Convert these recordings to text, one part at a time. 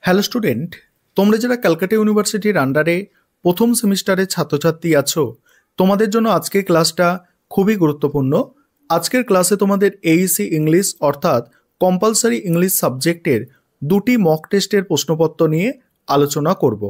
Hello student, তোমরা যারা ক্যালকাটা ইউনিভার্সিটির আন্ডারে প্রথম সেমিস্টারের ছাত্রছাত্রী আছো, তোমাদের জন্য আজকের ক্লাসটা খুবই গুরুত্বপূর্ণ। আজকের ক্লাসে তোমাদের এইসি ইংলিশ অর্থাৎ কম্পালসারি ইংলিশ সাবজেক্টের দুটি মক টেস্টের প্রশ্নপত্র নিয়ে আলোচনা করব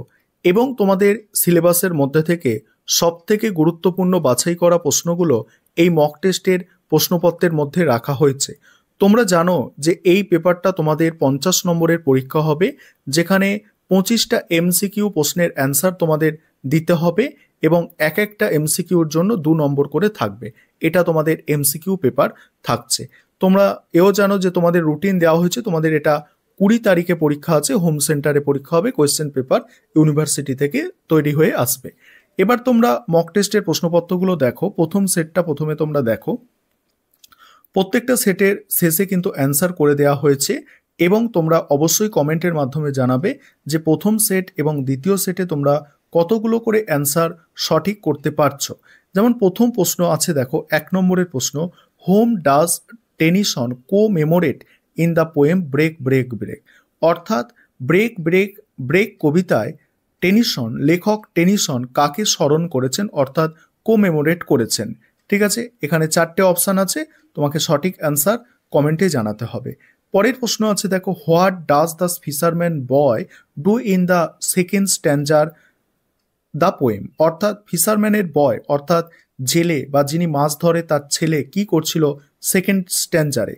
এবং তোমাদের সিলেবাসের মধ্যে থেকে সবথেকে গুরুত্বপূর্ণ বাছাই করা প্রশ্নগুলো এই মক টেস্টের প্রশ্নপত্রের মধ্যে রাখা হয়েছে। তোমরা জানো যে এই পেপারটা তোমাদের 50 নম্বরের পরীক্ষা হবে, যেখানে 25টা এমসিকিউ প্রশ্নের অ্যান্সার তোমাদের দিতে হবে এবং এক একটা এমসিকিউর জন্য 2 নম্বর করে থাকবে। এটা তোমাদের এমসিকিউ পেপার থাকছে। তোমরা এও জানো যে তোমাদের রুটিন দেওয়া হয়েছে, তোমাদের এটা 20 তারিখে পরীক্ষা আছে, হোম সেন্টারে পরীক্ষা হবে, কোয়েশ্চেন পেপার ইউনিভার্সিটি থেকে তৈরি হয়ে আসবে। এবার তোমরা মক টেস্টের প্রশ্নপত্রগুলো দেখো। প্রথম সেটটা প্রথমে তোমরা দেখো। প্রত্যেকটা সেটের শেষে কিন্তু অ্যান্সার করে দেওয়া হয়েছে এবং তোমরা অবশ্যই কমেন্টের মাধ্যমে জানাবে যে প্রথম সেট এবং দ্বিতীয় সেটে তোমরা কতগুলো করে অ্যান্সার সঠিক করতে পারছো। যেমন প্রথম প্রশ্ন আছে, দেখো 1 নম্বরের প্রশ্ন, whom does Tennyson commemorate in the poem break break break. অর্থাৎ ব্রেক ব্রেক ব্রেক কবিতায় টেনিসন, লেখক টেনিসন কাকে স্মরণ করেছেন অর্থাৎ কো-মেমোরেট করেছেন। ঠিক আছে, এখানে 4টে অপশান আছে, তোমাকে সঠিক অ্যান্সার কমেন্টে জানাতে হবে। পরের প্রশ্ন আছে, দেখো what does the fisherman boy do in the second স্ট্যান্জার দ্য পোয়েম। অর্থাৎ ফিশারম্যানের বয় অর্থাৎ জেলে বা যিনি মাছ ধরে তার ছেলে কি করছিল সেকেন্ড স্ট্যান্জারে।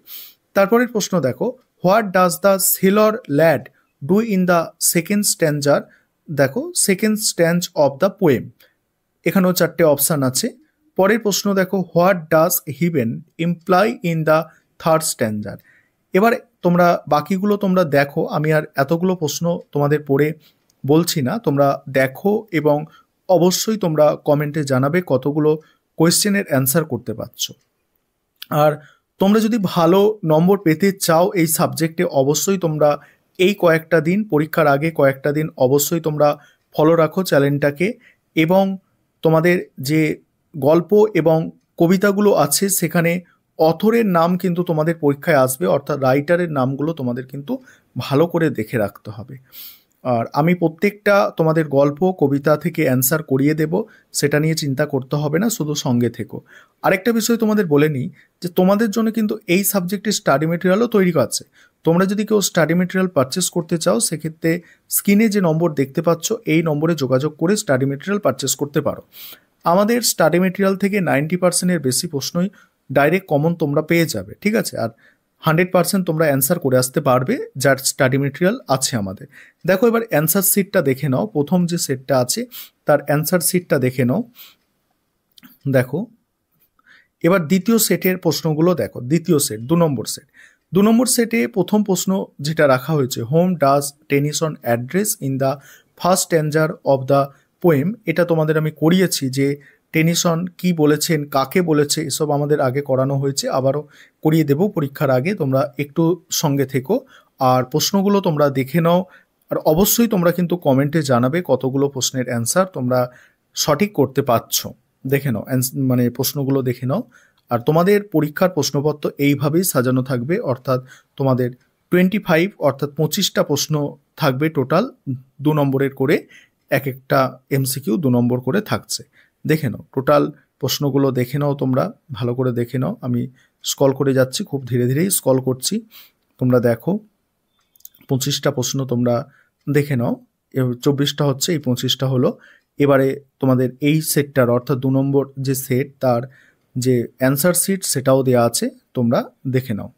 তারপরের প্রশ্ন দেখো, what does the sailor lad do in the second স্ট্যান্জার, দেখো second stanza of the poem. এখানেও 4টে অপশান আছে। পরের প্রশ্ন দেখো, what does heaven imply in the third স্ট্যান্জার। এবার তোমরা বাকিগুলো তোমরা দেখো, আমি আর এতগুলো প্রশ্ন তোমাদের পড়ে বলছি না, তোমরা দেখো এবং অবশ্যই তোমরা কমেন্টে জানাবে কতগুলো কোয়েশ্চেনের অ্যান্সার করতে পারছো। আর তোমরা যদি ভালো নম্বর পেতে চাও এই সাবজেক্টে, অবশ্যই তোমরা এই কয়েকটা দিন, পরীক্ষার আগে কয়েকটা দিন অবশ্যই তোমরা ফলো রাখো চ্যানেলটাকে, এবং তোমাদের যে গল্প এবং কবিতাগুলো আছে সেখানে অথরের নাম কিন্তু তোমাদের পরীক্ষায় আসবে, অর্থাৎ রাইটারের নামগুলো তোমাদের কিন্তু ভালো করে দেখে রাখতে হবে। আর আমি প্রত্যেকটা তোমাদের গল্প কবিতা থেকে অ্যান্সার করিয়ে দেব, সেটা নিয়ে চিন্তা করতে হবে না, শুধু সঙ্গে থেকো। আরেকটা বিষয় তোমাদের বলে নিই যে তোমাদের জন্য কিন্তু এই সাবজেক্টের স্টাডি মেটেরিয়ালও তৈরি আছে। তোমরা যদি কেউ স্টাডি মেটেরিয়াল পারচেস করতে চাও, সেক্ষেত্রে স্ক্রিনে যে নম্বর দেখতে পাচ্ছ এই নম্বরে যোগাযোগ করে স্টাডি মেটেরিয়াল পারচেস করতে পারো। আমাদের স্টাডি মেটেরিয়াল থেকে 90%-এর বেশি প্রশ্নই ডাইরেক্ট কমন তোমরা পেয়ে যাবে। ঠিক আছে, আর 100% তোমরা অ্যান্সার করে আসতে পারবে যার স্টাডি মেটেরিয়াল আছে আমাদের। দেখো এবার অ্যান্সার শিটটা দেখে নাও। প্রথম যে সেটটা আছে তার অ্যান্সার শিটটা দেখে নাও। দেখো এবার দ্বিতীয় সেটের প্রশ্নগুলো দেখো। দ্বিতীয় সেট 2 নম্বর সেট। 2 নম্বর সেটে প্রথম প্রশ্ন যেটা রাখা হয়েছে, whom does Tennyson address in the first স্ট্যান্জার অফ দ্য পোয়েম। এটা তোমাদের আমি করিয়েছি যে টেনিসন কি বলেছেন, কাকে বলেছে, এসব আমাদের আগে করানো হয়েছে, আবারও করিয়ে দেব পরীক্ষার আগে, তোমরা একটু সঙ্গে থেকো আর প্রশ্নগুলো তোমরা দেখে নাও। আর অবশ্যই তোমরা কিন্তু কমেন্টে জানাবে কতগুলো প্রশ্নের অ্যান্সার তোমরা সঠিক করতে পারছো। দেখে নাও, মানে প্রশ্নগুলো দেখে নাও। আর তোমাদের পরীক্ষার প্রশ্নপত্র এইভাবেই সাজানো থাকবে, অর্থাৎ তোমাদের 25 অর্থাৎ 25টা প্রশ্ন থাকবে টোটাল, 2 নম্বরের করে, এক একটা এমসিকিউ 2 নম্বর করে থাকছে। দেখে নাও টোটাল প্রশ্নগুলো, দেখে নাও তোমরা ভালো করে দেখে নাও। আমি স্ক্রল করে যাচ্ছি, খুব ধীরে ধীরেই স্ক্রল করছি, তোমরা দেখো। 25টা প্রশ্ন তোমরা দেখে নাও, 24টা হচ্ছে, এই 25টা হলো। এবারে তোমাদের এই সেটটার অর্থাৎ 2 নম্বর যে সেট তার যে অ্যান্সার শিট সেটাও দেওয়া আছে, তোমরা দেখে নাও।